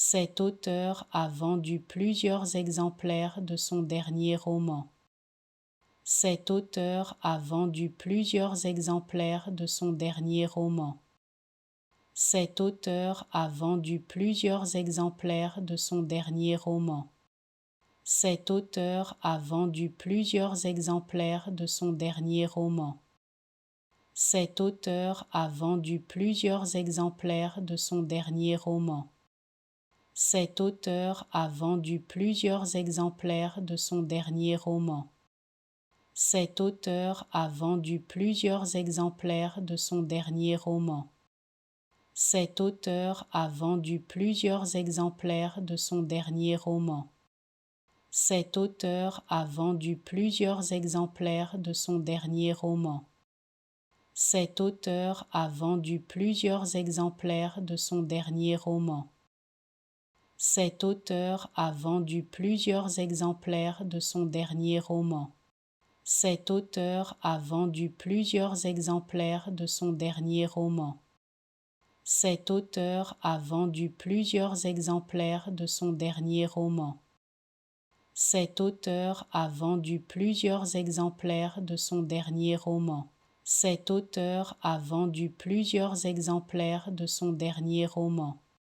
Cet auteur a vendu plusieurs exemplaires de son dernier roman. Cet auteur a vendu plusieurs exemplaires de son dernier roman. Cet auteur a vendu plusieurs exemplaires de son dernier roman. Cet auteur a vendu plusieurs exemplaires de son dernier roman. Cet auteur a vendu plusieurs exemplaires de son dernier roman. Cet auteur a vendu plusieurs exemplaires de son dernier roman. Cet auteur a vendu plusieurs exemplaires de son dernier roman. Cet auteur a vendu plusieurs exemplaires de son dernier roman. Cet auteur a vendu plusieurs exemplaires de son dernier roman. Cet auteur a vendu plusieurs exemplaires de son dernier roman. Cet auteur a vendu plusieurs exemplaires de son dernier roman. Cet auteur a vendu plusieurs exemplaires de son dernier roman. Cet auteur a vendu plusieurs exemplaires de son dernier roman. Cet auteur a vendu plusieurs exemplaires de son dernier roman. Cet auteur a vendu plusieurs exemplaires de son dernier roman.